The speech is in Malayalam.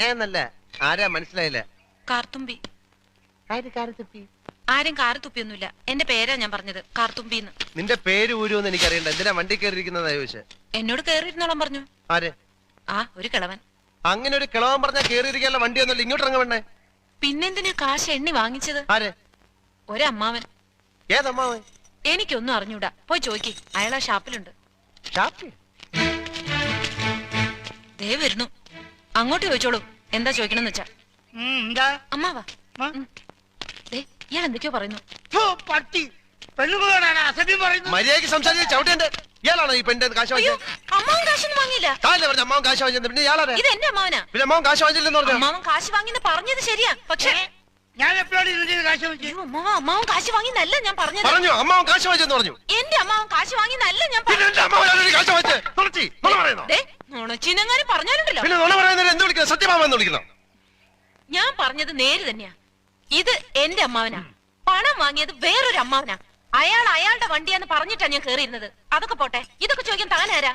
എന്നല്ല ആരാ മനസ്സിലായില്ല. കാർത്തുമ്പി. ആരും കാറ് തുപ്പിയൊന്നുമില്ല. എന്റെ പേരാ ഞാൻ പറഞ്ഞത്, കാർത്തുമ്പിന്ന്. നിന്റെ പേര് ഊരുമെന്ന് എനിക്കറിയണ്ട. എന്തിനാ വണ്ടി കയറിയിരിക്കുന്നതാ ചോദിച്ചേ? എന്നോട് കേറിയിരുന്നോളം പറഞ്ഞു. ആര്? ആ, ഒരു കിളവൻ. അങ്ങനെ ഒരു കിളവൻ പറഞ്ഞാ കേറിയിരിക്കാനുള്ള വണ്ടി ഒന്നുമില്ല, ഇങ്ങോട്ട് ഇറങ്ങ. പിന്നെന്തിനാ കാശ് എണ്ണി വാങ്ങിച്ചത്? ആര്? ഒരമ്മാവൻ. ഏതമ്മാവൻ? എനിക്കൊന്നും അറിഞ്ഞൂടാ, പോയി ചോദിക്ക്. അയാളാ ഷാപ്പിലുണ്ട്. ദേ വരുന്നു, അങ്ങോട്ട് ചോദിച്ചോളൂ. എന്താ ചോദിക്കണമെന്ന് വെച്ചാ. അമ്മാവാ, ഇയാൾ എന്തൊക്കെയോ പറയുന്നു. മര്യാദയ്ക്ക് സംസാരിച്ച് ചവിട്ടേണ്ട. ഇയാളാണോ ഈ പെണ്ണിന്റെ കാശ് വാങ്ങിയത്? അമ്മാവൻ കാശൊന്നും വാങ്ങിയില്ല. അമ്മാവൻ കാശ് വാങ്ങിച്ചത് പിന്നെ ഇയാളാ? ഇത് എന്റെ അമ്മാവനാ. പിന്നെ അമ്മാവൻ കാശ് വാങ്ങിച്ചില്ലെന്ന് പറഞ്ഞു. അമ്മാവൻ കാശ് വാങ്ങിന്ന് പറഞ്ഞത് ശരിയാ, പക്ഷേ ഞാൻ എപ്പോഴാണ് കാശ് വാങ്ങിച്ചത്? അമ്മാവൻ കാശ് വാങ്ങിന്നല്ല ഞാൻ പറഞ്ഞത്. പറഞ്ഞു അമ്മാവൻ കാശ് വാങ്ങിച്ചെന്ന് പറഞ്ഞു. എന്റെ അമ്മാവൻ കാശ് വാങ്ങിന്നല്ല ഞാൻ പറഞ്ഞാലുണ്ടല്ലോ. പിന്നെ നുണ പറയുന്നവരെ എന്ത് വിളിക്കണം? സത്യമാമെന്ന് വിളിക്കണം. ഞാൻ പറഞ്ഞത് നേര് തന്നെയാ. ഇത് എന്റെ അമ്മാവനാ. പണം വാങ്ങിയത് വേറൊരു അമ്മാവനാ. അയാൾ അയാളുടെ വണ്ടിയാന്ന് പറഞ്ഞിട്ടാ ഞാൻ കേറിയിരുന്നത്. അതൊക്കെ പോട്ടെ, ഇതൊക്കെ ചോദിക്കാൻ താനാരാ?